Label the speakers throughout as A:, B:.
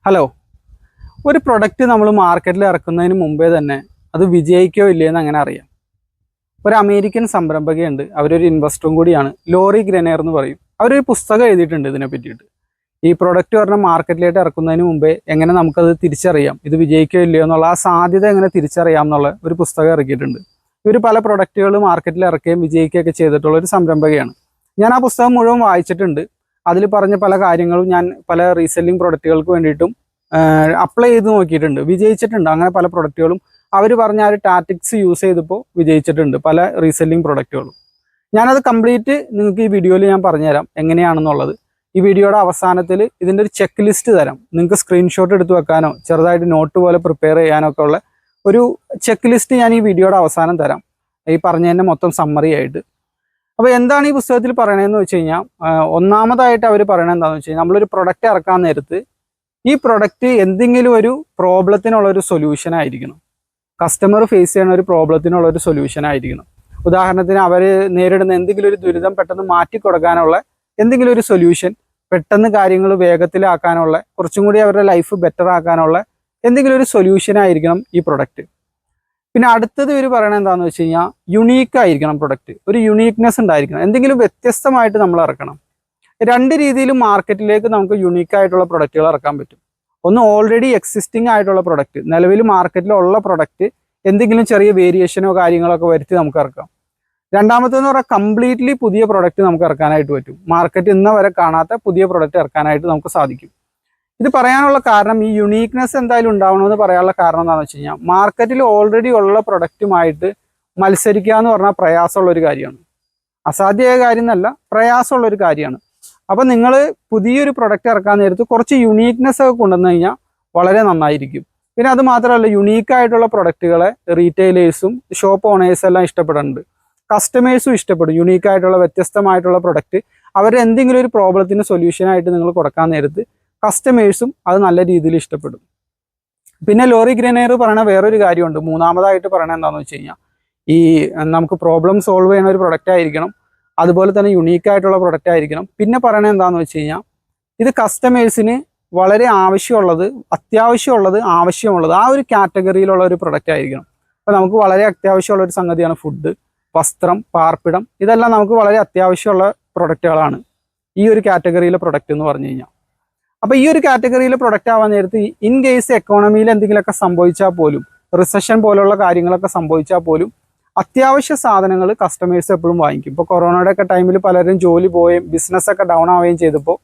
A: Hello, ഒരു product നമ്മൾ മാർക്കറ്റിൽ ഇറക്കുന്നതിന് മുമ്പേ തന്നെ അത് വിജയിക്കോ ഇല്ലയെന്ന് അങ്ങനെ അറിയാം. ഒരു അമേരിക്കൻ സംരംഭകയുണ്ട്, അവരൊരു ഇൻവെസ്റ്ററും കൂടിയാണ്, ലോറി ഗ്രെനർ എന്ന് പറയും. അവരൊരു പുസ്തകം എഴുതിയിട്ടുണ്ട് ഇതിനെ പറ്റിയിട്ട്. ഈ പ്രൊഡക്റ്റ് പറഞ്ഞാൽ മാർക്കറ്റിലേക്ക് ഇറക്കുന്നതിന് മുമ്പേ എങ്ങനെ നമുക്കത് തിരിച്ചറിയാം, ഇത് വിജയിക്കോ ഇല്ലയോ എന്നുള്ള ആ സാധ്യത എങ്ങനെ തിരിച്ചറിയാം എന്നുള്ള ഒരു പുസ്തകം ഇറക്കിയിട്ടുണ്ട്. ഇവർ പല പ്രൊഡക്റ്റുകൾ മാർക്കറ്റിൽ ഇറക്കുകയും വിജയിക്കുകയൊക്കെ ചെയ്തിട്ടുള്ള ഒരു സംരംഭകയാണ്. ഞാൻ ആ പുസ്തകം മുഴുവൻ വായിച്ചിട്ടുണ്ട്. അതിൽ പറഞ്ഞ പല കാര്യങ്ങളും ഞാൻ പല റീസെല്ലിംഗ് പ്രൊഡക്റ്റുകൾക്ക് വേണ്ടിയിട്ടും അപ്ലൈ ചെയ്ത് നോക്കിയിട്ടുണ്ട്, വിജയിച്ചിട്ടുണ്ട്. അങ്ങനെ പല പ്രൊഡക്റ്റുകളും അവർ പറഞ്ഞ ആ ഒരു ടാറ്റിക്സ് യൂസ് ചെയ്തപ്പോൾ വിജയിച്ചിട്ടുണ്ട് പല റീസെല്ലിംഗ് പ്രൊഡക്റ്റുകളും. ഞാനത് കംപ്ലീറ്റ് നിങ്ങൾക്ക് ഈ വീഡിയോയിൽ ഞാൻ പറഞ്ഞുതരാം എങ്ങനെയാണെന്നുള്ളത്. ഈ വീഡിയോയുടെ അവസാനത്തിൽ ഇതിൻ്റെ ഒരു ചെക്ക് ലിസ്റ്റ് തരാം. നിങ്ങൾക്ക് സ്ക്രീൻഷോട്ട് എടുത്ത് വെക്കാനോ ചെറുതായിട്ട് നോട്ട് പോലെ പ്രിപ്പയർ ചെയ്യാനോ ഒക്കെ ഉള്ള ഒരു ചെക്ക് ലിസ്റ്റ് ഞാൻ ഈ വീഡിയോയുടെ അവസാനം തരാം, ഈ പറഞ്ഞതിൻ്റെ മൊത്തം സമ്മറി ആയിട്ട്. അപ്പോൾ എന്താണ് ഈ പുസ്തകത്തിൽ പറയണതെന്ന് വെച്ച് കഴിഞ്ഞാൽ, ഒന്നാമതായിട്ട് അവർ പറയണത് എന്താണെന്ന് വെച്ച് കഴിഞ്ഞാൽ, നമ്മളൊരു പ്രൊഡക്റ്റ് ഇറക്കാൻ നേരത്ത് ഈ പ്രൊഡക്റ്റ് എന്തെങ്കിലും ഒരു പ്രോബ്ലത്തിനുള്ളൊരു സൊല്യൂഷൻ ആയിരിക്കണം. കസ്റ്റമർ ഫേസ് ചെയ്യുന്ന ഒരു പ്രോബ്ലത്തിനുള്ളൊരു സൊല്യൂഷൻ ആയിരിക്കണം. ഉദാഹരണത്തിന് അവർ നേരിടുന്ന എന്തെങ്കിലും ഒരു ദുരിതം പെട്ടെന്ന് മാറ്റി കൊടുക്കാനുള്ള എന്തെങ്കിലും ഒരു സൊല്യൂഷൻ, പെട്ടെന്ന് കാര്യങ്ങൾ വേഗത്തിലാക്കാനുള്ള, കുറച്ചും കൂടി അവരുടെ ലൈഫ് ബെറ്റർ ആക്കാനുള്ള എന്തെങ്കിലും ഒരു സൊല്യൂഷൻ ആയിരിക്കണം ഈ പ്രൊഡക്റ്റ്. പിന്നെ അടുത്തത് ഇവർ പറയണത് എന്താണെന്ന് വെച്ച് കഴിഞ്ഞാൽ, യുണീക്ക് ആയിരിക്കണം പ്രൊഡക്റ്റ്, ഒരു യുണീക്നെസ് ഉണ്ടായിരിക്കണം, എന്തെങ്കിലും വ്യത്യസ്തമായിട്ട് നമ്മൾ ഇറക്കണം. രണ്ട് രീതിയിലും മാർക്കറ്റിലേക്ക് നമുക്ക് യുണീക്ക് ആയിട്ടുള്ള പ്രൊഡക്റ്റുകൾ ഇറക്കാൻ പറ്റും. ഒന്ന് ഓൾറെഡി എക്സിസ്റ്റിംഗ് ആയിട്ടുള്ള പ്രൊഡക്റ്റ്, നിലവിൽ മാർക്കറ്റിലുള്ള പ്രൊഡക്റ്റ് എന്തെങ്കിലും ചെറിയ വേരിയേഷനോ കാര്യങ്ങളൊക്കെ വരുത്തി നമുക്ക് ഇറക്കാം. രണ്ടാമത്തേന്ന് പറഞ്ഞാൽ കംപ്ലീറ്റ്ലി പുതിയ പ്രൊഡക്റ്റ് നമുക്ക് ഇറക്കാനായിട്ട് പറ്റും. മാർക്കറ്റ് ഇന്ന് വരെ കാണാത്ത പുതിയ പ്രൊഡക്റ്റ് ഇറക്കാനായിട്ട് നമുക്ക് സാധിക്കും. ഇത് പറയാനുള്ള കാരണം, ഈ യുണീക്നെസ് എന്തായാലും ഉണ്ടാവണമെന്ന് പറയാനുള്ള കാരണം എന്താണെന്ന് വെച്ച് കഴിഞ്ഞാൽ, മാർക്കറ്റിൽ ഓൾറെഡി ഉള്ള പ്രൊഡക്റ്റുമായിട്ട് മത്സരിക്കുക എന്ന് പറഞ്ഞാൽ പ്രയാസമുള്ളൊരു കാര്യമാണ്. അസാധ്യമായ കാര്യം എന്നല്ല, പ്രയാസമുള്ളൊരു കാര്യമാണ്. അപ്പം നിങ്ങൾ പുതിയൊരു പ്രൊഡക്റ്റ് ഇറക്കാൻ നേരത്ത് കുറച്ച് യുണീക്നെസ് ഒക്കെ കൊണ്ടുവന്നു കഴിഞ്ഞാൽ വളരെ നന്നായിരിക്കും. പിന്നെ അത് മാത്രമല്ല, യുണീക്കായിട്ടുള്ള പ്രൊഡക്റ്റുകളെ റീറ്റെയിലേഴ്സും ഷോപ്പ് ഓണേഴ്സും എല്ലാം ഇഷ്ടപ്പെടുന്നുണ്ട്, കസ്റ്റമേഴ്സും ഇഷ്ടപ്പെടും. യുണീക്കായിട്ടുള്ള വ്യത്യസ്തമായിട്ടുള്ള പ്രൊഡക്റ്റ് അവർ എന്തെങ്കിലും ഒരു പ്രോബ്ലത്തിന് സൊല്യൂഷനായിട്ട് നിങ്ങൾ കൊടുക്കാൻ നേരത്ത് കസ്റ്റമേഴ്സും അത് നല്ല രീതിയിൽ ഇഷ്ടപ്പെടും. പിന്നെ ലോറി ഗ്രെനർ പറയണ വേറൊരു കാര്യമുണ്ട്. മൂന്നാമതായിട്ട് പറയണത് എന്താണെന്ന് വെച്ച് കഴിഞ്ഞാൽ, ഈ നമുക്ക് പ്രോബ്ലം സോൾവ് ചെയ്യുന്ന ഒരു പ്രൊഡക്റ്റ് ആയിരിക്കണം, അതുപോലെ തന്നെ യുണീക്കായിട്ടുള്ള പ്രൊഡക്റ്റ് ആയിരിക്കണം. പിന്നെ പറയണത് എന്താണെന്ന് വെച്ച് കഴിഞ്ഞാൽ, ഇത് കസ്റ്റമേഴ്സിന് വളരെ ആവശ്യമുള്ളത്, അത്യാവശ്യമുള്ളത്, ആവശ്യമുള്ളത് ആ ഒരു കാറ്റഗറിയിലുള്ള ഒരു പ്രൊഡക്റ്റ് ആയിരിക്കണം. അപ്പോൾ നമുക്ക് വളരെ അത്യാവശ്യമുള്ള ഒരു സംഗതിയാണ് ഫുഡ്, വസ്ത്രം, പാർപ്പിടം. ഇതെല്ലാം നമുക്ക് വളരെ അത്യാവശ്യമുള്ള പ്രൊഡക്റ്റുകളാണ് ഈ ഒരു കാറ്റഗറിയിലെ പ്രൊഡക്റ്റ് എന്ന് പറഞ്ഞു കഴിഞ്ഞാൽ. അപ്പോൾ ഈ ഒരു കാറ്റഗറിയിലെ പ്രൊഡക്റ്റ് ആവാൻ നേരത്ത് ഇൻ കേസ് എക്കോണമിയിൽ എന്തെങ്കിലുമൊക്കെ സംഭവിച്ചാൽ പോലും, റിസഷൻ പോലുള്ള കാര്യങ്ങളൊക്കെ സംഭവിച്ചാൽ പോലും അത്യാവശ്യ സാധനങ്ങൾ കസ്റ്റമേഴ്സ് എപ്പോഴും വാങ്ങിക്കും. ഇപ്പോൾ കൊറോണയുടെ ഒക്കെ ടൈമിൽ പലരും ജോലി പോവുകയും ബിസിനസ്സൊക്കെ ഡൗൺ ആവുകയും ചെയ്തപ്പോൾ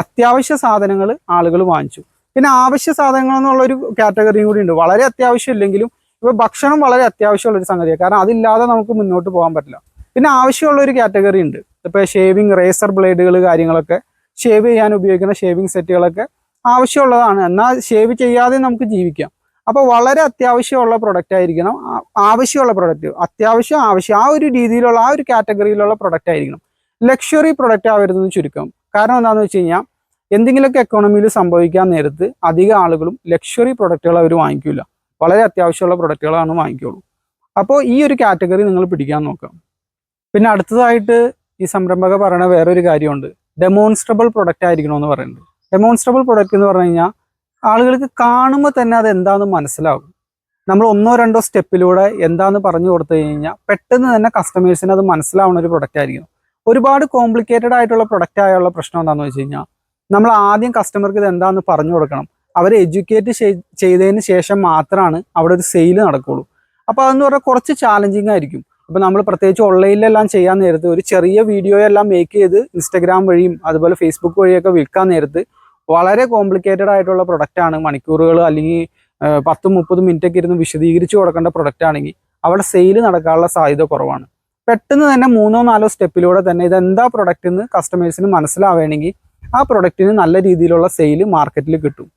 A: അത്യാവശ്യ സാധനങ്ങൾ ആളുകൾ വാങ്ങിച്ചു. പിന്നെ ആവശ്യ സാധനങ്ങൾ എന്നുള്ളൊരു കാറ്റഗറിയും കൂടി ഉണ്ട്. വളരെ അത്യാവശ്യം ഇല്ലെങ്കിലും ഇപ്പോൾ ഭക്ഷണം വളരെ അത്യാവശ്യമുള്ളൊരു സംഗതിയാണ്, കാരണം അതില്ലാതെ നമുക്ക് മുന്നോട്ട് പോകാൻ പറ്റില്ല. പിന്നെ ആവശ്യമുള്ളൊരു കാറ്റഗറി ഉണ്ട്. ഇപ്പോൾ ഷേവിങ്, റേസർ ബ്ലേഡുകൾ, കാര്യങ്ങളൊക്കെ ഷേവ് ചെയ്യാൻ ഉപയോഗിക്കുന്ന ഷേവിങ് സെറ്റുകളൊക്കെ ആവശ്യമുള്ളതാണ്. എന്നാൽ ഷേവ് ചെയ്യാതെ നമുക്ക് ജീവിക്കാം. അപ്പോൾ വളരെ അത്യാവശ്യമുള്ള പ്രൊഡക്റ്റ് ആയിരിക്കണം, ആവശ്യമുള്ള പ്രൊഡക്റ്റ്, അത്യാവശ്യം ആവശ്യം, ആ ഒരു രീതിയിലുള്ള, ആ ഒരു കാറ്റഗറിയിലുള്ള പ്രൊഡക്റ്റ് ആയിരിക്കണം. ലക്ഷറി പ്രൊഡക്റ്റ് ആവരുതെന്ന് ചുരുക്കം. കാരണം എന്താണെന്ന് വെച്ച് കഴിഞ്ഞാൽ, എന്തെങ്കിലുമൊക്കെ എക്കോണമിയിൽ സംഭവിക്കാൻ നേരത്ത് അധികം ആളുകളും ലക്ഷറി പ്രൊഡക്റ്റുകൾ അവർ വാങ്ങിക്കില്ല, വളരെ അത്യാവശ്യമുള്ള പ്രൊഡക്റ്റുകളാണ് വാങ്ങിക്കുള്ളൂ. അപ്പോൾ ഈ ഒരു കാറ്റഗറി നിങ്ങൾ പിടിക്കാൻ നോക്കാം. പിന്നെ അടുത്തതായിട്ട് ഈ സംരംഭക പറയുന്ന വേറൊരു കാര്യമുണ്ട്, ഡെമോൺസ്ട്രബിൾ പ്രൊഡക്റ്റ് ആയിരിക്കണമെന്ന് പറയുന്നത്. ഡെമോൺസ്ട്രബിൾ പ്രൊഡക്റ്റ് എന്ന് പറഞ്ഞു കഴിഞ്ഞാൽ, ആളുകൾക്ക് കാണുമ്പോൾ തന്നെ അത് എന്താണെന്ന് മനസ്സിലാവും. നമ്മൾ ഒന്നോ രണ്ടോ സ്റ്റെപ്പിലൂടെ എന്താണെന്ന് പറഞ്ഞു കൊടുത്തു കഴിഞ്ഞാൽ പെട്ടെന്ന് തന്നെ കസ്റ്റമേഴ്സിന് അത് മനസ്സിലാവുന്ന ഒരു പ്രൊഡക്റ്റ് ആയിരിക്കും. ഒരുപാട് കോംപ്ലിക്കേറ്റഡ് ആയിട്ടുള്ള പ്രൊഡക്റ്റ് ആയുള്ള പ്രശ്നം എന്താണെന്ന് വെച്ച് കഴിഞ്ഞാൽ, നമ്മൾ ആദ്യം കസ്റ്റമർക്ക് ഇത് എന്താണെന്ന് പറഞ്ഞു കൊടുക്കണം. അവരെ എഡ്യൂക്കേറ്റ് ചെയ്തതിന് ശേഷം മാത്രമാണ് അവിടെ ഒരു സെയിൽ നടക്കുകയുള്ളൂ. അപ്പോൾ അതെന്ന് പറഞ്ഞാൽ കുറച്ച് ചാലഞ്ചിങ് ആയിരിക്കും. ഇപ്പോൾ നമ്മൾ പ്രത്യേകിച്ച് ഓൺലൈനിലെല്ലാം ചെയ്യാൻ നേരത്ത് ഒരു ചെറിയ വീഡിയോ എല്ലാം മേക്ക് ചെയ്ത് ഇൻസ്റ്റഗ്രാം വഴിയും അതുപോലെ ഫേസ്ബുക്ക് വഴിയൊക്കെ വിൽക്കാൻ നേരത്ത് വളരെ കോംപ്ലിക്കേറ്റഡ് ആയിട്ടുള്ള പ്രൊഡക്റ്റാണ്, മണിക്കൂറുകൾ അല്ലെങ്കിൽ 10-30 മിനിറ്റൊക്കെ ഇരുന്ന് വിശദീകരിച്ച് കൊടുക്കേണ്ട പ്രൊഡക്റ്റ് ആണെങ്കിൽ അവിടെ സെയിൽ നടക്കാനുള്ള സാധ്യത കുറവാണ്. പെട്ടെന്ന് തന്നെ 3-4 സ്റ്റെപ്പിലൂടെ തന്നെ ഇതെന്താ പ്രൊഡക്റ്റ് എന്ന് കസ്റ്റമേഴ്സിന് മനസ്സിലാവുകയാണെങ്കിൽ ആ പ്രൊഡക്റ്റിന് നല്ല രീതിയിലുള്ള സെയിൽ മാർക്കറ്റിൽ കിട്ടും.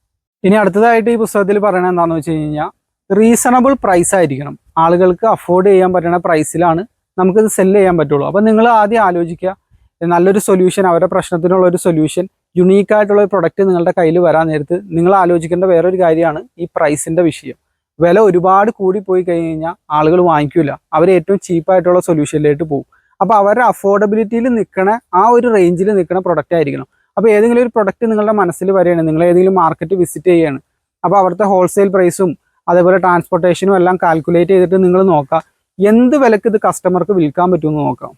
A: ഇനി അടുത്തതായിട്ട് ഈ പുസ്തകത്തിൽ പറയുന്നത് എന്താണെന്ന് വെച്ച് കഴിഞ്ഞാൽ, റീസണബിൾ പ്രൈസ് ആയിരിക്കണം. ആളുകൾക്ക് അഫോർഡ് ചെയ്യാൻ പറ്റുന്ന പ്രൈസിലാണ് നമുക്കിത് സെല്ല് ചെയ്യാൻ പറ്റുള്ളൂ. അപ്പോൾ നിങ്ങൾ ആദ്യം ആലോചിക്കുക, നല്ലൊരു സൊല്യൂഷൻ, അവരുടെ പ്രശ്നത്തിനുള്ള ഒരു സൊല്യൂഷൻ, യുണീക്കായിട്ടുള്ള ഒരു പ്രൊഡക്റ്റ് നിങ്ങളുടെ കയ്യിൽ വരാൻ നേരത്ത് നിങ്ങൾ ആലോചിക്കേണ്ട വേറൊരു കാര്യമാണ് ഈ പ്രൈസിൻ്റെ വിഷയം. വില ഒരുപാട് കൂടിപ്പോയി കഴിഞ്ഞ് കഴിഞ്ഞാൽ ആളുകൾ വാങ്ങിക്കില്ല, അവർ ഏറ്റവും ചീപ്പായിട്ടുള്ള സൊല്യൂഷനിലേക്ക് പോകും. അപ്പോൾ അവരുടെ അഫോർഡബിലിറ്റിയിൽ നിൽക്കണ, ആ ഒരു റേഞ്ചിൽ നിൽക്കുന്ന പ്രൊഡക്റ്റ് ആയിരിക്കണം. അപ്പോൾ ഏതെങ്കിലും ഒരു പ്രൊഡക്റ്റ് നിങ്ങളുടെ മനസ്സിൽ വരികയാണ്, നിങ്ങൾ ഏതെങ്കിലും മാർക്കറ്റ് വിസിറ്റ് ചെയ്യുകയാണ്, അപ്പോൾ അവിടുത്തെ ഹോൾസെയിൽ പ്രൈസും അതേപോലെ ട്രാൻസ്പോർട്ടേഷനും എല്ലാം കാൽക്കുലേറ്റ് ചെയ്തിട്ട് നിങ്ങൾ നോക്കുക എന്ത് വിലക്ക് ഇത് കസ്റ്റമർക്ക് വിൽക്കാൻ പറ്റുമെന്ന് നോക്കാം.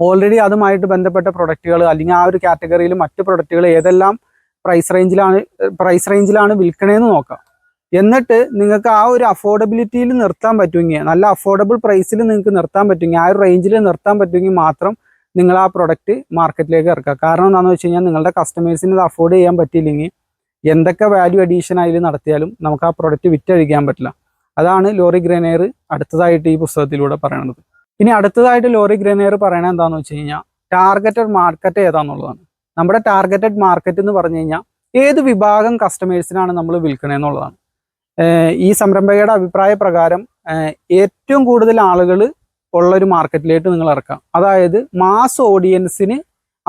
A: ഓൾറെഡി അതുമായിട്ട് ബന്ധപ്പെട്ട പ്രൊഡക്റ്റുകൾ അല്ലെങ്കിൽ ആ ഒരു കാറ്റഗറിയിൽ മറ്റ് പ്രൊഡക്റ്റുകൾ ഏതെല്ലാം പ്രൈസ് റേഞ്ചിലാണ് വിൽക്കണേന്ന് നോക്കാം. എന്നിട്ട് നിങ്ങൾക്ക് ആ ഒരു അഫോർഡബിലിറ്റിയിൽ നിർത്താൻ പറ്റുമെങ്കിൽ, നല്ല അഫോർഡബിൾ പ്രൈസിൽ നിങ്ങൾക്ക് നിർത്താൻ പറ്റുമെങ്കിൽ, ആ ഒരു റേഞ്ചിൽ നിർത്താൻ പറ്റുമെങ്കിൽ മാത്രം നിങ്ങൾ ആ പ്രൊഡക്റ്റ് മാർക്കറ്റിലേക്ക് ഇറക്കുക. കാരണം എന്താണെന്ന് വെച്ച് കഴിഞ്ഞാൽ നിങ്ങളുടെ കസ്റ്റമേഴ്സിന് ഇത് അഫോർഡ് ചെയ്യാൻ പറ്റിയില്ലെങ്കിൽ എന്തൊക്കെ വാല്യൂ അഡീഷൻ അതിൽ നടത്തിയാലും നമുക്ക് ആ പ്രൊഡക്റ്റ് വിറ്റഴിക്കാൻ പറ്റില്ല. അതാണ് ലോറി ഗ്രനേർ അടുത്തതായിട്ട് ഈ പുസ്തകത്തിലൂടെ പറയണത്. ഇനി അടുത്തതായിട്ട് ലോറി ഗ്രനേർ പറയണത് എന്താണെന്ന് വെച്ച് കഴിഞ്ഞാൽ ടാർഗറ്റഡ് മാർക്കറ്റ് ഏതാണെന്നുള്ളതാണ്. നമ്മുടെ ടാർഗറ്റഡ് മാർക്കറ്റ് എന്ന് പറഞ്ഞു കഴിഞ്ഞാൽ ഏത് വിഭാഗം കസ്റ്റമേഴ്സിനാണ് നമ്മൾ വിൽക്കണമെന്നുള്ളതാണ്. ഈ സംരംഭകയുടെ അഭിപ്രായ പ്രകാരം ഏറ്റവും കൂടുതൽ ആളുകൾ ഉള്ളൊരു മാർക്കറ്റിലേക്ക് നിങ്ങൾ ഇറക്കാം. അതായത് മാസ് ഓഡിയൻസിന്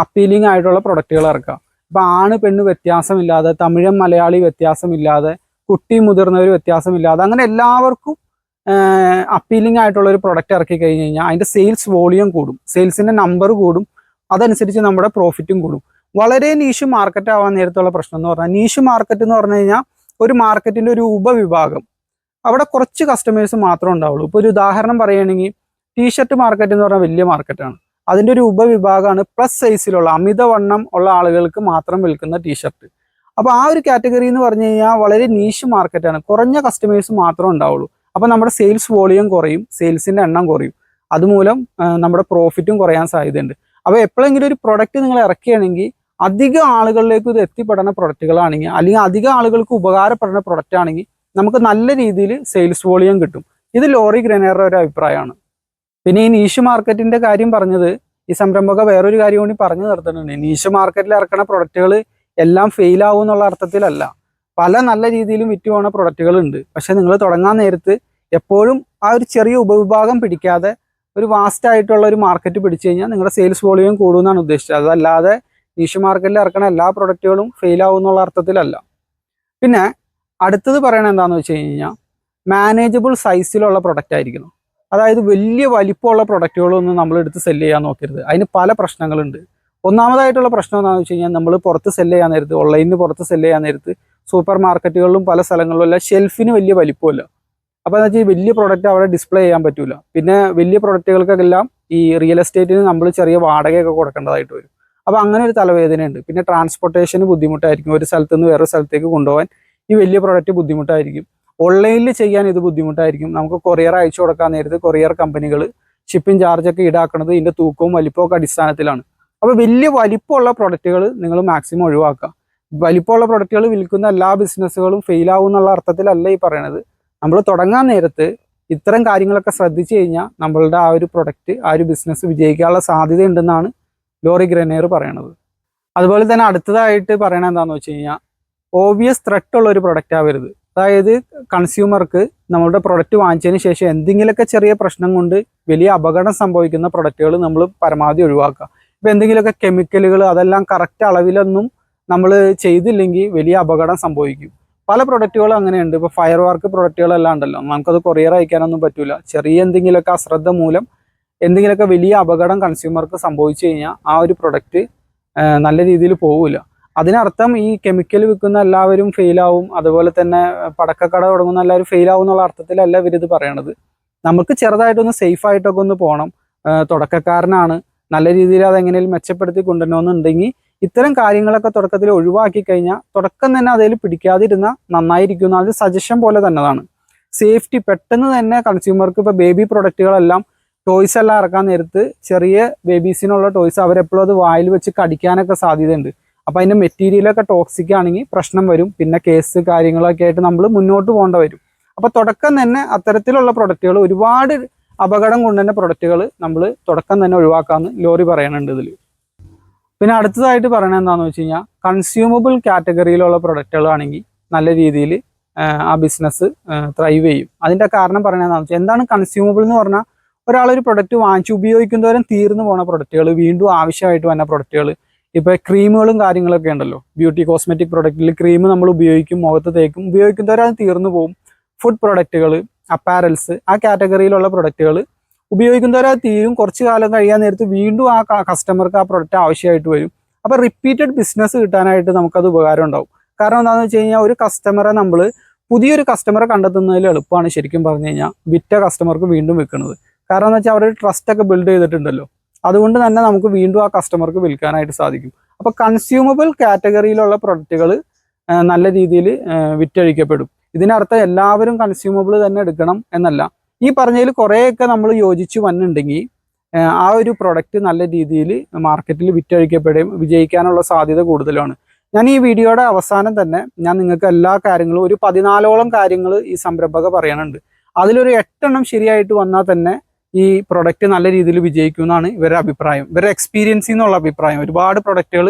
A: അപ്പീലിംഗ് ആയിട്ടുള്ള പ്രൊഡക്റ്റുകൾ ഇറക്കാം. ഇപ്പം ആണ് പെണ്ണ് വ്യത്യാസമില്ലാതെ, തമിഴൻ മലയാളി വ്യത്യാസമില്ലാതെ, കുട്ടി മുതിർന്നവർ വ്യത്യാസമില്ലാതെ, അങ്ങനെ എല്ലാവർക്കും അപ്പീലിംഗ് ആയിട്ടുള്ള ഒരു പ്രൊഡക്റ്റ് ഇറക്കി കഴിഞ്ഞ് കഴിഞ്ഞാൽ അതിൻ്റെ സെയിൽസ് വോളിയം കൂടും, സെയിൽസിൻ്റെ നമ്പർ കൂടും, അതനുസരിച്ച് നമ്മുടെ പ്രോഫിറ്റും കൂടും. വളരെ നീഷ് മാർക്കറ്റ് ആവാൻ നേരത്തുള്ള പ്രശ്നം എന്ന് പറഞ്ഞാൽ, നീഷ് മാർക്കറ്റ് എന്ന് പറഞ്ഞു കഴിഞ്ഞാൽ ഒരു മാർക്കറ്റിൻ്റെ ഒരു ഉപവിഭാഗം, അവിടെ കുറച്ച് കസ്റ്റമേഴ്സ് മാത്രമേ ഉണ്ടാവുള്ളൂ. ഇപ്പോൾ ഒരു ഉദാഹരണം പറയുകയാണെങ്കിൽ ടീഷർട്ട് മാർക്കറ്റ് എന്ന് പറഞ്ഞാൽ വലിയ മാർക്കറ്റാണ്. അതിൻ്റെ ഒരു ഉപവിഭാഗമാണ് പ്ലസ് സൈസിലുള്ള അമിതവണ്ണം ഉള്ള ആളുകൾക്ക് മാത്രം വിൽക്കുന്ന ടീഷർട്ട്. അപ്പോൾ ആ ഒരു കാറ്റഗറി എന്ന് പറഞ്ഞു കഴിഞ്ഞാൽ വളരെ നീഷ് മാർക്കറ്റാണ്, കുറഞ്ഞ കസ്റ്റമേഴ്സ് മാത്രമേ ഉണ്ടാവുള്ളൂ. അപ്പോൾ നമ്മുടെ സെയിൽസ് വോളിയം കുറയും, സെയിൽസിൻ്റെ എണ്ണം കുറയും, അതുമൂലം നമ്മുടെ പ്രോഫിറ്റും കുറയാൻ സാധ്യതയുണ്ട്. അപ്പോൾ എപ്പോഴെങ്കിലും ഒരു പ്രൊഡക്റ്റ് നിങ്ങൾ ഇറക്കുകയാണെങ്കിൽ അധികം ആളുകളിലേക്ക് ഇത് എത്തിപ്പെടുന്ന പ്രൊഡക്റ്റുകളാണെങ്കിൽ, അല്ലെങ്കിൽ അധികം ആളുകൾക്ക് ഉപകാരപ്പെടുന്ന പ്രൊഡക്റ്റ് ആണെങ്കിൽ നമുക്ക് നല്ല രീതിയിൽ സെയിൽസ് വോളിയം കിട്ടും. ഇത് ലോറി ഗ്രനേറുടെ ഒരു അഭിപ്രായമാണ്. പിന്നെ ഈ നീഷ് മാർക്കറ്റിന്റെ കാര്യം പറഞ്ഞത് ഈ സംരംഭക വേറൊരു കാര്യം കൂടി പറഞ്ഞു നിർത്തുന്നുണ്ട്. നീഷ് മാർക്കറ്റിൽ ഇറക്കുന്ന പ്രൊഡക്റ്റുകൾ എല്ലാം ഫെയിൽ ആവും എന്നുള്ള അർത്ഥത്തിലല്ല. പല നല്ല രീതിയിലും വിറ്റ് പോകുന്ന പ്രൊഡക്റ്റുകൾ ഉണ്ട്. പക്ഷെ നിങ്ങൾ തുടങ്ങാൻ നേരത്ത് എപ്പോഴും ആ ഒരു ചെറിയ ഉപവിഭാഗം പിടിക്കാതെ ഒരു വാസ്റ്റ് ആയിട്ടുള്ള ഒരു മാർക്കറ്റ് പിടിച്ചു കഴിഞ്ഞാൽ നിങ്ങളുടെ സെയിൽസ് വോളിയം കൂടുമെന്നാണ് ഉദ്ദേശിച്ചത്. അതല്ലാതെ നീഷ് മാർക്കറ്റിൽ ഇറക്കുന്ന എല്ലാ പ്രൊഡക്റ്റുകളും ഫെയിൽ ആവും എന്നുള്ള അർത്ഥത്തിലല്ല. പിന്നെ അടുത്തത് പറയണത് എന്താണെന്ന് വെച്ച് കഴിഞ്ഞാൽ മാനേജബിൾ സൈസിലുള്ള പ്രൊഡക്റ്റ് ആയിരിക്കണം. അതായത് വലിയ വലിപ്പമുള്ള പ്രൊഡക്റ്റുകളൊന്നും നമ്മൾ എടുത്ത് സെല്ല് ചെയ്യാൻ നോക്കരുത്. അതിന് പല പ്രശ്നങ്ങളുണ്ട്. ഒന്നാമതായിട്ടുള്ള പ്രശ്നം എന്താണെന്ന് വെച്ച് കഴിഞ്ഞാൽ നമ്മൾ പുറത്ത് സെല്ല് ചെയ്യാൻ നേരത്ത്, ഓൺലൈനിൽ പുറത്ത് സെല്ല് ചെയ്യാൻ നേരത്ത് സൂപ്പർ മാർക്കറ്റുകളിലും പല സ്ഥലങ്ങളിലും എല്ലാം ഷെൽഫിന് വലിയ വലിപ്പമില്ല. അപ്പോൾ എന്ന് വെച്ചാൽ വലിയ പ്രൊഡക്റ്റ് അവിടെ ഡിസ്പ്ലേ ചെയ്യാൻ പറ്റില്ല. പിന്നെ വലിയ പ്രൊഡക്റ്റുകൾക്കെല്ലാം ഈ റിയൽ എസ്റ്റേറ്റിന് നമ്മൾ ചെറിയ വാടകയൊക്കെ കൊടുക്കേണ്ടതായിട്ട് വരും. അപ്പോൾ അങ്ങനെ ഒരു തലവേദനയുണ്ട്. പിന്നെ ട്രാൻസ്പോർട്ടേഷന് ബുദ്ധിമുട്ടായിരിക്കും, ഒരു സ്ഥലത്ത് നിന്ന് വേറെ സ്ഥലത്തേക്ക് കൊണ്ടുപോകാൻ ഈ വലിയ പ്രൊഡക്റ്റ് ബുദ്ധിമുട്ടായിരിക്കും. ഓൺലൈനിൽ ചെയ്യാൻ ഇത് ബുദ്ധിമുട്ടായിരിക്കും. നമുക്ക് കൊറിയർ അയച്ചു കൊടുക്കാൻ നേരത്ത് കൊറിയർ കമ്പനികൾ ഷിപ്പിംഗ് ചാർജൊക്കെ ഈടാക്കുന്നത് ഇതിൻ്റെ തൂക്കവും വലിപ്പമൊക്കെ അടിസ്ഥാനത്തിലാണ്. അപ്പോൾ വലിയ വലിപ്പമുള്ള പ്രൊഡക്റ്റുകൾ നിങ്ങൾ മാക്സിമം ഒഴിവാക്കുക. വലിപ്പമുള്ള പ്രൊഡക്റ്റുകൾ വിൽക്കുന്ന എല്ലാ ബിസിനസ്സുകളും ഫെയിലാവും എന്നുള്ള അർത്ഥത്തിലല്ല ഈ പറയണത്. നമ്മൾ തുടങ്ങാൻ നേരത്ത് ഇത്തരം കാര്യങ്ങളൊക്കെ ശ്രദ്ധിച്ചു കഴിഞ്ഞാൽ നമ്മളുടെ ആ ഒരു പ്രൊഡക്റ്റ്, ആ ഒരു ബിസിനസ് വിജയിക്കാനുള്ള സാധ്യത ഉണ്ടെന്നാണ് ലോറി ഗ്രനേർ പറയണത്. അതുപോലെ തന്നെ അടുത്തതായിട്ട് പറയണത് എന്താണെന്ന് വെച്ച് കഴിഞ്ഞാൽ ഓബിയസ് ത്രെട്ട് ഉള്ള ഒരു പ്രൊഡക്റ്റ് ആവരുത്. അതായത് കൺസ്യൂമർക്ക് നമ്മളുടെ പ്രൊഡക്റ്റ് വാങ്ങിച്ചതിന് ശേഷം എന്തെങ്കിലുമൊക്കെ ചെറിയ പ്രശ്നം കൊണ്ട് വലിയ അപകടം സംഭവിക്കുന്ന പ്രൊഡക്റ്റുകൾ നമ്മൾ പരമാവധി ഒഴിവാക്കുക. ഇപ്പോൾ എന്തെങ്കിലുമൊക്കെ കെമിക്കലുകൾ അതെല്ലാം കറക്റ്റ് അളവിലൊന്നും നമ്മൾ ചെയ്തില്ലെങ്കിൽ വലിയ അപകടം സംഭവിക്കും. പല പ്രൊഡക്റ്റുകളും അങ്ങനെയുണ്ട്. ഇപ്പോൾ ഫയർ വർക്ക് പ്രൊഡക്റ്റുകളെല്ലാം ഉണ്ടല്ലോ, നമുക്കത് കൊറിയർ അയക്കാനൊന്നും പറ്റില്ല. ചെറിയ എന്തെങ്കിലുമൊക്കെ അശ്രദ്ധ മൂലം എന്തെങ്കിലുമൊക്കെ വലിയ അപകടം കൺസ്യൂമർക്ക് സംഭവിച്ചു കഴിഞ്ഞാൽ ആ ഒരു പ്രൊഡക്റ്റ് നല്ല രീതിയിൽ പോവില്ല. അതിനർത്ഥം ഈ കെമിക്കൽ വിൽക്കുന്ന എല്ലാവരും ഫെയിലാവും, അതുപോലെ തന്നെ പടക്കക്കട തുടങ്ങുന്ന എല്ലാവരും ഫെയിലാവും എന്നുള്ള അർത്ഥത്തിലല്ല ഇവരിത് പറയണത്. നമുക്ക് ചെറുതായിട്ടൊന്ന് സേഫായിട്ടൊക്കെ ഒന്ന് പോകണം. തുടക്കക്കാരനാണ്, നല്ല രീതിയിൽ അതെങ്ങനെയും മെച്ചപ്പെടുത്തി കൊണ്ടുവരണമെന്നുണ്ടെങ്കിൽ ഇത്തരം കാര്യങ്ങളൊക്കെ തുടക്കത്തിൽ ഒഴിവാക്കി കഴിഞ്ഞാൽ തുടക്കം തന്നെ അതിൽ പിടിക്കാതിരുന്ന നന്നായിരിക്കും. അത് സജഷൻ പോലെ തന്നെയാണ്. സേഫ്റ്റി പെട്ടെന്ന് തന്നെ കൺസ്യൂമർക്ക് ഇപ്പോൾ ബേബി പ്രൊഡക്റ്റുകളെല്ലാം ടോയ്സ് എല്ലാം ഇറക്കാൻ നേരത്ത് ചെറിയ ബേബീസിനുള്ള ടോയ്സ് അവരെപ്പോഴും അത് വായിൽ വെച്ച് കടിക്കാനൊക്കെ സാധ്യതയുണ്ട്. അപ്പോൾ അതിൻ്റെ മെറ്റീരിയലൊക്കെ ടോക്സിക് ആണെങ്കിൽ പ്രശ്നം വരും. പിന്നെ കേസ് കാര്യങ്ങളൊക്കെ ആയിട്ട് നമ്മൾ മുന്നോട്ട് പോകേണ്ട വരും. അപ്പോൾ തുടക്കം തന്നെ അത്തരത്തിലുള്ള പ്രൊഡക്റ്റുകൾ, ഒരുപാട് അപകടം കൊണ്ടുതന്നെ പ്രൊഡക്റ്റുകൾ നമ്മൾ തുടക്കം തന്നെ ഒഴിവാക്കാമെന്ന് ലോറി പറയുന്നുണ്ട് ഇതിൽ. പിന്നെ അടുത്തതായിട്ട് പറയണത് എന്താണെന്ന് വെച്ച് കഴിഞ്ഞാൽ കൺസ്യൂമബിൾ കാറ്റഗറിയിലുള്ള പ്രൊഡക്റ്റുകളാണെങ്കിൽ നല്ല രീതിയിൽ ആ ബിസിനസ് ത്രൈവ് ചെയ്യും. അതിൻ്റെ കാരണം പറയണതെന്ന് വെച്ചാൽ എന്താണ് കൺസ്യൂമബിൾ എന്ന് പറഞ്ഞാൽ ഒരാളൊരു പ്രൊഡക്റ്റ് വാങ്ങിച്ച് ഉപയോഗിക്കുന്നവരും തീർന്നു പോകുന്ന പ്രൊഡക്റ്റുകൾ, വീണ്ടും ആവശ്യമായിട്ട് വന്ന പ്രൊഡക്റ്റുകൾ. ഇപ്പോൾ ക്രീമുകളും കാര്യങ്ങളൊക്കെ ഉണ്ടല്ലോ, ബ്യൂട്ടി കോസ്മെറ്റിക് പ്രൊഡക്റ്റിൽ ക്രീം നമ്മൾ ഉപയോഗിക്കും, മുഖത്ത് തേക്കും, ഉപയോഗിക്കുന്നവരത് തീർന്നു പോകും. ഫുഡ് പ്രൊഡക്റ്റുകൾ, അപ്പാരൽസ്, ആ കാറ്റഗറിയിലുള്ള പ്രൊഡക്റ്റുകൾ ഉപയോഗിക്കുന്നവരത് തീരും. കുറച്ച് കാലം കഴിയാൻ നേരത്ത് വീണ്ടും ആ കസ്റ്റമർക്ക് ആ പ്രൊഡക്റ്റ് ആവശ്യമായിട്ട് വരും. അപ്പോൾ റിപ്പീറ്റഡ് ബിസിനസ് കിട്ടാനായിട്ട് നമുക്കത് ഉപകാരം ഉണ്ടാവും. കാരണം എന്താണെന്ന് വെച്ച് കഴിഞ്ഞാൽ ഒരു കസ്റ്റമറെ നമ്മൾ പുതിയൊരു കസ്റ്റമറെ കണ്ടെത്തുന്നതിൽ എളുപ്പമാണ് ശരിക്കും പറഞ്ഞു കഴിഞ്ഞാൽ വിറ്റ കസ്റ്റമർക്ക് വീണ്ടും വിൽക്കുന്നത്. കാരണം എന്ന് വെച്ചാൽ അവരുടെ ട്രസ്റ്റ് ഒക്കെ ബിൽഡ് ചെയ്തിട്ടുണ്ടല്ലോ, അതുകൊണ്ട് തന്നെ നമുക്ക് വീണ്ടും ആ കസ്റ്റമർക്ക് വിൽക്കാനായിട്ട് സാധിക്കും. അപ്പോൾ കൺസ്യൂമബിൾ കാറ്റഗറിയിലുള്ള പ്രൊഡക്റ്റുകൾ നല്ല രീതിയിൽ വിറ്റഴിക്കപ്പെടും. ഇതിനർത്ഥം എല്ലാവരും കൺസ്യൂമബിൾ തന്നെ എടുക്കണം എന്നല്ല. ഈ പറഞ്ഞതിൽ കുറേയൊക്കെ നമ്മൾ യോജിച്ച് വന്നിട്ടുണ്ടെങ്കിൽ ആ ഒരു പ്രൊഡക്റ്റ് നല്ല രീതിയിൽ മാർക്കറ്റിൽ വിജയിക്കാനുള്ള സാധ്യത കൂടുതലാണ്. ഞാൻ ഈ വീഡിയോയുടെ അവസാനം തന്നെ ഞാൻ നിങ്ങൾക്ക് എല്ലാ കാര്യങ്ങളും ഒരു 14ഓളം കാര്യങ്ങൾ ഈ സംരംഭക പറയാനുണ്ട്. അതിലൊരു 8 ശരിയായിട്ട് വന്നാൽ തന്നെ ഈ പ്രൊഡക്റ്റ് നല്ല രീതിയിൽ വിജയിക്കും എന്നാണ് ഇവരുടെ അഭിപ്രായം, ഇവരുടെ എക്സ്പീരിയൻസിൽ നിന്നുള്ള അഭിപ്രായം. ഒരുപാട് പ്രൊഡക്റ്റുകൾ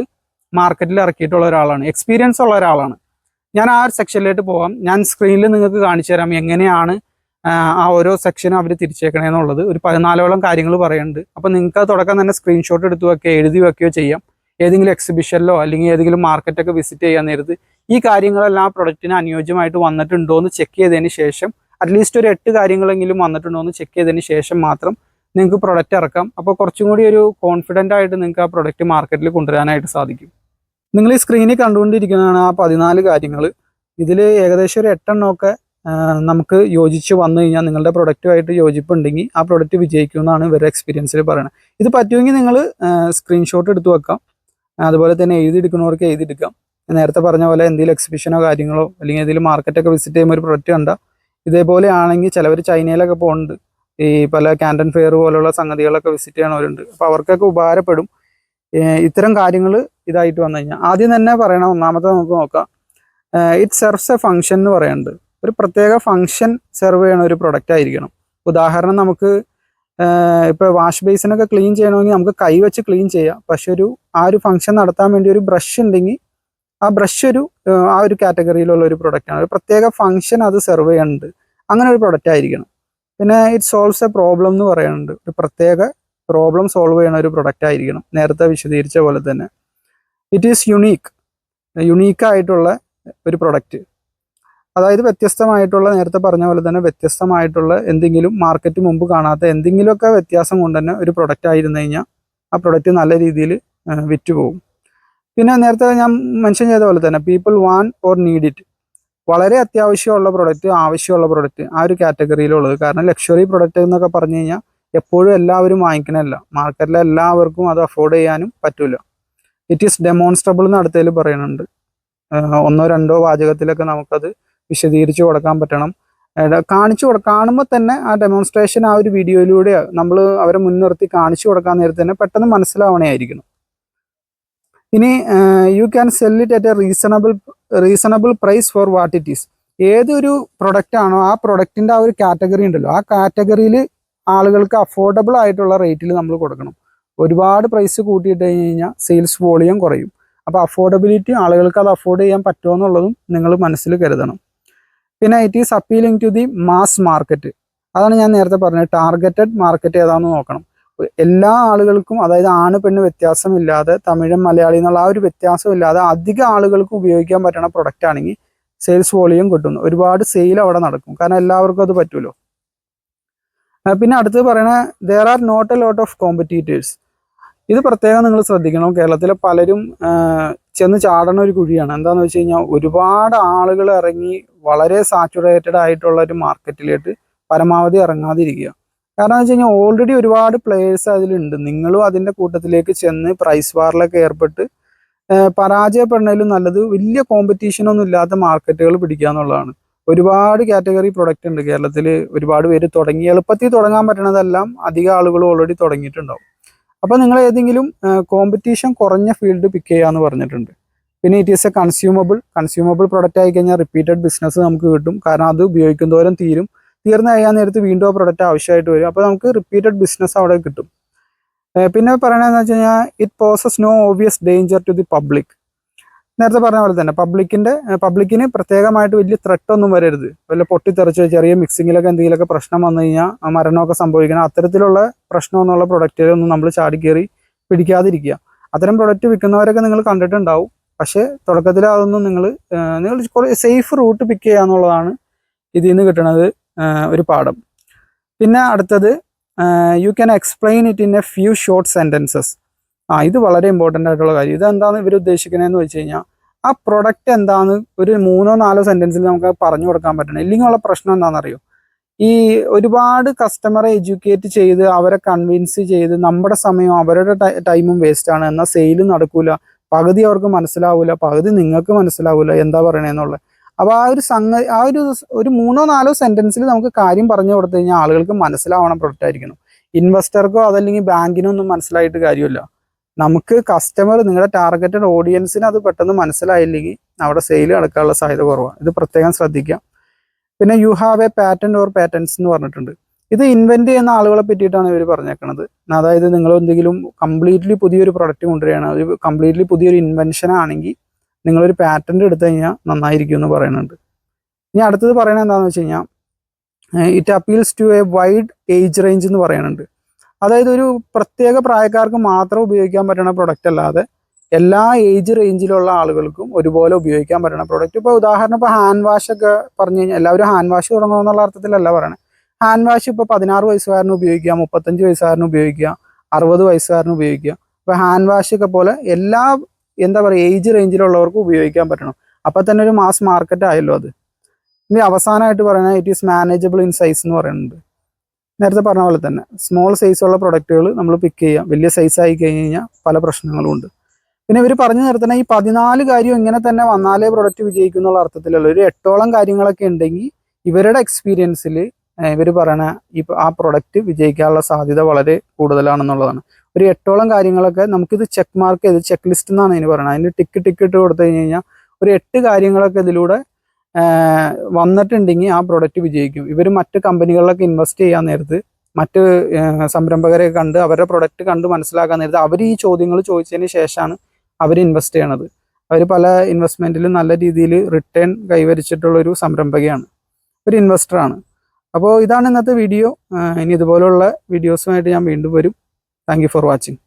A: മാർക്കറ്റിൽ ഇറക്കിയിട്ടുള്ള ഒരാളാണ്, എക്സ്പീരിയൻസ് ഉള്ള ഒരാളാണ്. ഞാൻ ആ ഒരു സെക്ഷനിലേക്ക് പോകാം. ഞാൻ സ്ക്രീനിൽ നിങ്ങൾക്ക് കാണിച്ചു തരാം എങ്ങനെയാണ് ആ ഓരോ സെക്ഷനും അവർ തിരിച്ചേക്കണേന്നുള്ളത്. ഒരു 14ഓളം കാര്യങ്ങൾ പറയുന്നുണ്ട്. അപ്പോൾ നിങ്ങൾക്ക് തുടക്കം തന്നെ സ്ക്രീൻഷോട്ട് എടുത്ത് വെക്കുകയോ എഴുതി വെക്കുകയോ ചെയ്യാം. ഏതെങ്കിലും എക്സിബിഷനിലോ അല്ലെങ്കിൽ ഏതെങ്കിലും മാർക്കറ്റൊക്കെ വിസിറ്റ് ചെയ്യാൻ നേരത്ത് ഈ കാര്യങ്ങളെല്ലാം ആ പ്രൊഡക്റ്റിന് അനുയോജ്യമായിട്ട് വന്നിട്ടുണ്ടോ എന്ന് ചെക്ക് ചെയ്തതിന് ശേഷം, അറ്റ്ലീസ്റ്റ് ഒരു 8 കാര്യങ്ങളെങ്കിലും വന്നിട്ടുണ്ടോ എന്ന് ചെക്ക് ചെയ്തതിന് ശേഷം മാത്രം നിങ്ങൾക്ക് പ്രൊഡക്റ്റ് ഇറക്കാം. അപ്പോൾ കുറച്ചും കൂടി ഒരു കോൺഫിഡൻ്റ് ആയിട്ട് നിങ്ങൾക്ക് ആ പ്രൊഡക്റ്റ് മാർക്കറ്റിൽ കൊണ്ടുവരാനായിട്ട് സാധിക്കും. നിങ്ങൾ ഈ സ്ക്രീനിൽ കണ്ടുകൊണ്ടിരിക്കുന്നതാണ് ആ 14 കാര്യങ്ങൾ. ഇതിൽ ഏകദേശം ഒരു 8 നമുക്ക് യോജിച്ച് വന്നു കഴിഞ്ഞാൽ, നിങ്ങളുടെ പ്രൊഡക്റ്റുമായിട്ട് യോജിപ്പുണ്ടെങ്കിൽ ആ പ്രൊഡക്റ്റ് വിജയിക്കും എന്നാണ് ഇവരുടെ എക്സ്പീരിയൻസിൽ പറയുന്നത്. ഇത് പറ്റുമെങ്കിൽ നിങ്ങൾ സ്ക്രീൻഷോട്ട് എടുത്ത് വെക്കാം. അതുപോലെ തന്നെ എഴുതിയെടുക്കുന്നവർക്ക് എഴുതിയെടുക്കാം. നേരത്തെ പറഞ്ഞ പോലെ എന്തെങ്കിലും എക്സിബിഷനോ കാര്യങ്ങളോ അല്ലെങ്കിൽ ഏതെങ്കിലും മാർക്കറ്റൊക്കെ വിസിറ്റ് ചെയ്യുമ്പോൾ ഒരു പ്രൊഡക്റ്റ് കണ്ടാൽ ഇതേപോലെ ആണെങ്കിൽ, ചിലവർ ചൈനയിലൊക്കെ പോകുന്നുണ്ട്, ഈ പല കാൻഡൻ ഫെയർ പോലുള്ള സംഗതികളൊക്കെ വിസിറ്റ് ചെയ്യണവരുണ്ട്. അപ്പോൾ അവർക്കൊക്കെ ഉപകാരപ്പെടും ഇത്തരം കാര്യങ്ങൾ ഇതായിട്ട് വന്നു കഴിഞ്ഞാൽ. ആദ്യം തന്നെ പറയണം, ഒന്നാമത്തെ നമുക്ക് നോക്കാം, ഇറ്റ് സെർവ്സ് എ ഫംഗ്ഷൻ എന്ന് പറയുന്നുണ്ട്. ഒരു പ്രത്യേക ഫംഗ്ഷൻ സെർവ് ചെയ്യണ ഒരു പ്രൊഡക്റ്റ് ആയിരിക്കണം. ഉദാഹരണം, നമുക്ക് ഇപ്പോൾ വാഷ് ബേസിനൊക്കെ ക്ലീൻ ചെയ്യണമെങ്കിൽ നമുക്ക് കൈ വെച്ച് ക്ലീൻ ചെയ്യാം. പക്ഷെ ആ ഒരു ഫംഗ്ഷൻ നടത്താൻ വേണ്ടി ഒരു ബ്രഷ് ഉണ്ടെങ്കിൽ ആ ബ്രഷ് ആ ഒരു കാറ്റഗറിയിലുള്ള ഒരു പ്രൊഡക്റ്റാണ്. ഒരു പ്രത്യേക ഫംഗ്ഷൻ അത് സെർവ് ചെയ്യുന്നുണ്ട്, അങ്ങനെ ഒരു പ്രൊഡക്റ്റ് ആയിരിക്കണം. പിന്നെ ഇറ്റ് സോൾവ്സ് എ പ്രോബ്ലം എന്ന് പറയുന്നുണ്ട്. ഒരു പ്രത്യേക പ്രോബ്ലം സോൾവ് ചെയ്യുന്ന ഒരു പ്രൊഡക്റ്റ് ആയിരിക്കണം, നേരത്തെ വിശദീകരിച്ച പോലെ തന്നെ. ഇറ്റ് ഈസ് യുണീക്കായിട്ടുള്ള ഒരു പ്രൊഡക്റ്റ്, അതായത് വ്യത്യസ്തമായിട്ടുള്ള, നേരത്തെ പറഞ്ഞ പോലെ തന്നെ വ്യത്യസ്തമായിട്ടുള്ള എന്തെങ്കിലും, മാർക്കറ്റ് മുമ്പ് കാണാത്ത എന്തെങ്കിലുമൊക്കെ വ്യത്യാസം കൊണ്ട് തന്നെ ഒരു പ്രൊഡക്റ്റ് ആയിരുന്നു കഴിഞ്ഞാൽ ആ പ്രൊഡക്റ്റ് നല്ല രീതിയിൽ വിറ്റുപോകും. പിന്നെ നേരത്തെ ഞാൻ മെൻഷൻ ചെയ്ത പോലെ തന്നെ people want or need it, വളരെ അത്യാവശ്യമുള്ള പ്രൊഡക്റ്റ്, ആവശ്യമുള്ള പ്രൊഡക്റ്റ്, ആ ഒരു കാറ്റഗറിയിലുള്ളത്. കാരണം ലക്ഷറി പ്രൊഡക്റ്റ് എന്നൊക്കെ പറഞ്ഞു കഴിഞ്ഞാൽ എപ്പോഴും എല്ലാവരും വാങ്ങിക്കണമല്ല, മാർക്കറ്റിലെ എല്ലാവർക്കും അത് അഫോർഡ് ചെയ്യാനും പറ്റില്ല. ഇറ്റ് ഈസ് ഡെമോൺസ്ട്രബിൾ എന്ന് അടുത്തതിൽ പറയുന്നുണ്ട്. 1-2 വാചകത്തിലൊക്കെ നമുക്കത് വിശദീകരിച്ച് കൊടുക്കാൻ പറ്റണം. കാണുമ്പോൾ തന്നെ ആ ഡെമോൺസ്ട്രേഷൻ ആ ഒരു വീഡിയോയിലൂടെ നമ്മൾ അവരെ മുൻനിർത്തി കാണിച്ചു കൊടുക്കാൻ നേരത്തെ തന്നെ പെട്ടെന്ന് മനസ്സിലാവണമായിരിക്കണം. ഇനി you can sell it at a reasonable price for what it is. ഏതൊരു പ്രൊഡക്റ്റ് ആണോ ആ പ്രൊഡക്റ്റിൻ്റെ ആ ഒരു കാറ്റഗറി ഉണ്ടല്ലോ, ആ കാറ്റഗറിയിൽ ആളുകൾക്ക് അഫോർഡബിൾ ആയിട്ടുള്ള റേറ്റിൽ നമ്മൾ കൊടുക്കണം. ഒരുപാട് പ്രൈസ് കൂട്ടിയിട്ട് കഴിഞ്ഞാൽ സെയിൽസ് വോളിയം കുറയും. അപ്പോൾ അഫോർഡബിലിറ്റി, ആളുകൾക്ക് അത് അഫോർഡ് ചെയ്യാൻ പറ്റുമോ എന്നുള്ളതും നിങ്ങൾ മനസ്സിൽ കരുതണം. പിന്നെ it is appealing to the mass market, അതാണ് ഞാൻ നേരത്തെ പറഞ്ഞത്. ടാർഗറ്റഡ് മാർക്കറ്റ് ഏതാണെന്ന് നോക്കണം. എല്ലാ ആളുകൾക്കും, അതായത് ആണ് പെണ്ണ് വ്യത്യാസമില്ലാതെ, തമിഴൻ മലയാളി എന്നുള്ള ആ ഒരു വ്യത്യാസമില്ലാതെ അധികം ആളുകൾക്ക് ഉപയോഗിക്കാൻ പറ്റുന്ന പ്രൊഡക്റ്റ് ആണെങ്കിൽ സെയിൽസ് വോളിയം കിട്ടുന്നു, ഒരുപാട് സെയിൽ അവിടെ നടക്കും. കാരണം എല്ലാവർക്കും അത് പറ്റുമല്ലോ. പിന്നെ അടുത്ത് പറയണ there are not a lot of competitors. ഇത് പ്രത്യേകം നിങ്ങൾ ശ്രദ്ധിക്കണം. കേരളത്തിലെ പലരും ചെന്ന് ചാടണ ഒരു കുഴിയാണ്. എന്താണെന്ന് വെച്ച് കഴിഞ്ഞാൽ ഒരുപാട് ആളുകൾ ഇറങ്ങി വളരെ സാച്ചുറേറ്റഡ് ആയിട്ടുള്ള ഒരു മാർക്കറ്റിലേക്ക് പരമാവധി ഇറങ്ങാതിരിക്കുക. കാരണം എന്ന് വെച്ച് കഴിഞ്ഞാൽ ഓൾറെഡി ഒരുപാട് പ്ലേയേഴ്സ് അതിലുണ്ട്. നിങ്ങളും അതിൻ്റെ കൂട്ടത്തിലേക്ക് ചെന്ന് പ്രൈസ് വാറിലൊക്കെ ഏർപ്പെട്ട് പരാജയപ്പെടുന്നതിലും നല്ലത് വലിയ കോമ്പറ്റീഷനൊന്നും ഇല്ലാത്ത മാർക്കറ്റുകൾ പിടിക്കുക എന്നുള്ളതാണ്. ഒരുപാട് കാറ്റഗറി പ്രൊഡക്റ്റ് ഉണ്ട് കേരളത്തിൽ, ഒരുപാട് പേര് തുടങ്ങി. എളുപ്പത്തിൽ തുടങ്ങാൻ പറ്റണതെല്ലാം അധികം ആളുകൾ ഓൾറെഡി തുടങ്ങിയിട്ടുണ്ടാവും. അപ്പോൾ നിങ്ങൾ ഏതെങ്കിലും കോമ്പറ്റീഷൻ കുറഞ്ഞ ഫീൽഡ് പിക്ക് ചെയ്യാമെന്ന് പറഞ്ഞിട്ടുണ്ട്. പിന്നെ it is A consumable product ആയി കഴിഞ്ഞാൽ റിപ്പീറ്റഡ് ബിസിനസ് നമുക്ക് കിട്ടും. കാരണം അത് ഉപയോഗിക്കുന്നതോരം തീർന്നു കഴിയാൻ നേരത്ത് വീണ്ടും ആ പ്രൊഡക്റ്റ് ആവശ്യമായിട്ട് വരും. അപ്പോൾ നമുക്ക് റിപ്പീറ്റഡ് ബിസിനസ് അവിടെ കിട്ടും. പിന്നെ പറയണതെന്ന് വെച്ച് കഴിഞ്ഞാൽ it poses no obvious danger to the public. നേരത്തെ പറഞ്ഞ പോലെ തന്നെ പബ്ലിക്കിന് പ്രത്യേകമായിട്ട് വലിയ ത്രെട്ട് ഒന്നും വരരുത്. വല്ല പൊട്ടിത്തെറിച്ച് ചെറിയ മിക്സിങ്ങിലൊക്കെ എന്തെങ്കിലുമൊക്കെ പ്രശ്നം വന്നു കഴിഞ്ഞാൽ മരണമൊക്കെ സംഭവിക്കണം. അത്തരത്തിലുള്ള പ്രശ്നമൊന്നുള്ള പ്രൊഡക്റ്റുകളൊന്നും നമ്മൾ ചാടിക്കേറി പിടിക്കാതിരിക്കുക. അത്തരം പ്രൊഡക്റ്റ് വിൽക്കുന്നവരൊക്കെ നിങ്ങൾ കണ്ടിട്ടുണ്ടാവും. പക്ഷേ തുടക്കത്തിൽ അതൊന്നും നിങ്ങൾ സേഫ് റൂട്ട് പിക്ക് ചെയ്യുക എന്നുള്ളതാണ് ഇതിൽ നിന്ന് കിട്ടുന്നത് ഒരു പാഠം. പിന്നെ അടുത്തത് you can explain it in A few short sentences. ഇത് വളരെ ഇമ്പോർട്ടൻ്റ് ആയിട്ടുള്ള കാര്യം. ഇതെന്താണ് ഇവർ ഉദ്ദേശിക്കുന്നതെന്ന് വെച്ച് കഴിഞ്ഞാൽ ആ പ്രൊഡക്റ്റ് എന്താണെന്ന് ഒരു 3-4 സെൻറ്റൻസിൽ നമുക്ക് പറഞ്ഞു കൊടുക്കാൻ പറ്റണം. ഇല്ലെങ്കിൽ ഉള്ള പ്രശ്നം എന്താണെന്നറിയോ, ഈ ഒരുപാട് കസ്റ്റമറെ എഡ്യൂക്കേറ്റ് ചെയ്ത് അവരെ കൺവിൻസ് ചെയ്ത് നമ്മുടെ സമയവും അവരുടെ ടൈമും വേസ്റ്റ് ആണ്. എന്നാൽ സെയിൽ നടക്കൂല, പകുതി അവർക്ക് മനസ്സിലാവൂല, പകുതി നിങ്ങൾക്ക് മനസ്സിലാവൂല എന്താ പറയണേന്നുള്ളത്. അപ്പോൾ ഒരു 3-4 സെൻറ്റൻസിൽ നമുക്ക് കാര്യം പറഞ്ഞു കൊടുത്തു കഴിഞ്ഞാൽ ആളുകൾക്ക് മനസ്സിലാവണം പ്രൊഡക്റ്റ് ആയിരിക്കണം. ഇൻവെസ്റ്റർക്കോ അതല്ലെങ്കിൽ ബാങ്കിനോ ഒന്നും മനസ്സിലായിട്ട് കാര്യമില്ല. നമുക്ക് കസ്റ്റമർ, നിങ്ങളുടെ ടാർഗറ്റഡ് ഓഡിയൻസിന് അത് പെട്ടെന്ന് മനസ്സിലായില്ലെങ്കിൽ അവിടെ സെയിൽ നടക്കാനുള്ള സാധ്യത കുറവാണ്. ഇത് പ്രത്യേകം ശ്രദ്ധിക്കാം. പിന്നെ you have A patent or patents എന്ന് പറഞ്ഞിട്ടുണ്ട്. ഇത് ഇൻവെന്റ് ചെയ്യുന്ന ആളുകളെ പറ്റിയിട്ടാണ് ഇവർ പറഞ്ഞേക്കുന്നത്. അതായത് നിങ്ങൾ എന്തെങ്കിലും കംപ്ലീറ്റ്ലി പുതിയൊരു പ്രൊഡക്റ്റ് കൊണ്ടുവരികയാണ്, ഒരു കംപ്ലീറ്റ്ലി പുതിയൊരു ഇൻവെൻഷൻ ആണെങ്കിൽ നിങ്ങളൊരു പാറ്റന്റ് എടുത്തു കഴിഞ്ഞാൽ നന്നായിരിക്കും എന്ന് പറയുന്നുണ്ട്. ഇനി അടുത്തത് പറയണത് എന്താണെന്ന് വെച്ച് കഴിഞ്ഞാൽ it appeals to a wide age range എന്ന് പറയുന്നുണ്ട്. അതായത് ഒരു പ്രത്യേക പ്രായക്കാർക്ക് മാത്രം ഉപയോഗിക്കാൻ പറ്റുന്ന പ്രൊഡക്റ്റ് അല്ലാതെ എല്ലാ ഏജ് റേഞ്ചിലുള്ള ആളുകൾക്കും ഒരുപോലെ ഉപയോഗിക്കാൻ പറ്റുന്ന പ്രൊഡക്റ്റ്. ഇപ്പോൾ ഉദാഹരണം ഇപ്പോൾ ഹാൻഡ് വാഷ് ഒക്കെ പറഞ്ഞു കഴിഞ്ഞാൽ എല്ലാവരും ഹാൻഡ് വാഷ് തുടങ്ങണമെന്നുള്ള അർത്ഥത്തിലല്ല പറയണത്. ഹാൻഡ് വാഷ് ഇപ്പോൾ 16 വയസ്സുകാരന് ഉപയോഗിക്കുക, 35 വയസ്സുകാരന് ഉപയോഗിക്കുക, 60 വയസ്സുകാരന് ഉപയോഗിക്കുക. ഇപ്പോൾ ഹാൻഡ് വാഷ് ഒക്കെ പോലെ എല്ലാ എന്താ പറയുക ഏജ് റേഞ്ചിലുള്ളവർക്ക് ഉപയോഗിക്കാൻ പറ്റണം. അപ്പോൾ തന്നെ ഒരു മാസ് മാർക്കറ്റ് ആയല്ലോ അത്. ഇനി അവസാനമായിട്ട് പറയുന്നത് it is manageable in size എന്ന് പറയുന്നുണ്ട്. നേരത്തെ പറഞ്ഞ പോലെ തന്നെ സ്മോൾ സൈസുള്ള പ്രൊഡക്റ്റുകൾ നമ്മൾ പിക്ക് ചെയ്യാം. വലിയ സൈസ് ആയി കഴിഞ്ഞ് കഴിഞ്ഞാൽ പല പ്രശ്നങ്ങളും ഉണ്ട്. പിന്നെ ഇവർ പറഞ്ഞു നിർത്തുന്ന ഈ 14 കാര്യം ഇങ്ങനെ തന്നെ വന്നാലേ പ്രൊഡക്റ്റ് വിജയിക്കും എന്നുള്ള അർത്ഥത്തിലുള്ള ഒരു 8ഓളം കാര്യങ്ങളൊക്കെ ഉണ്ടെങ്കിൽ ഇവരുടെ എക്സ്പീരിയൻസിൽ ഇവർ പറയണ ആ പ്രൊഡക്റ്റ് വിജയിക്കാനുള്ള സാധ്യത വളരെ കൂടുതലാണെന്നുള്ളതാണ്. ഒരു 8ഓളം കാര്യങ്ങളൊക്കെ നമുക്കിത് ചെക്ക് മാർക്ക് ചെയ്ത് ചെക്ക് ലിസ്റ്റ് എന്നാണ് ഇതിന് പറയുന്നത്. അതിന് ടിക്ക് ഇട്ട് കൊടുത്തു കഴിഞ്ഞ് കഴിഞ്ഞാൽ ഒരു 8 കാര്യങ്ങളൊക്കെ ഇതിലൂടെ വന്നിട്ടുണ്ടെങ്കിൽ ആ പ്രൊഡക്റ്റ് വിജയിക്കും. ഇവർ മറ്റ് കമ്പനികളിലൊക്കെ ഇൻവെസ്റ്റ് ചെയ്യാൻ നേരത്ത് മറ്റ് സംരംഭകരെ കണ്ട് അവരുടെ പ്രൊഡക്റ്റ് കണ്ട് മനസ്സിലാക്കാൻ നേരത്ത് അവർ ഈ ചോദ്യങ്ങൾ ചോദിച്ചതിന് ശേഷമാണ് അവർ ഇൻവെസ്റ്റ് ചെയ്യണത്. അവർ പല ഇൻവെസ്റ്റ്മെൻറ്റിലും നല്ല രീതിയിൽ റിട്ടേൺ കൈവരിച്ചിട്ടുള്ളൊരു സംരംഭകയാണ്, ഒരു ഇൻവെസ്റ്ററാണ്. അപ്പോൾ ഇതാണ് ഇന്നത്തെ വീഡിയോ. ഇനി ഇതുപോലുള്ള വീഡിയോസുമായിട്ട് ഞാൻ വീണ്ടും വരും. Thank you for watching.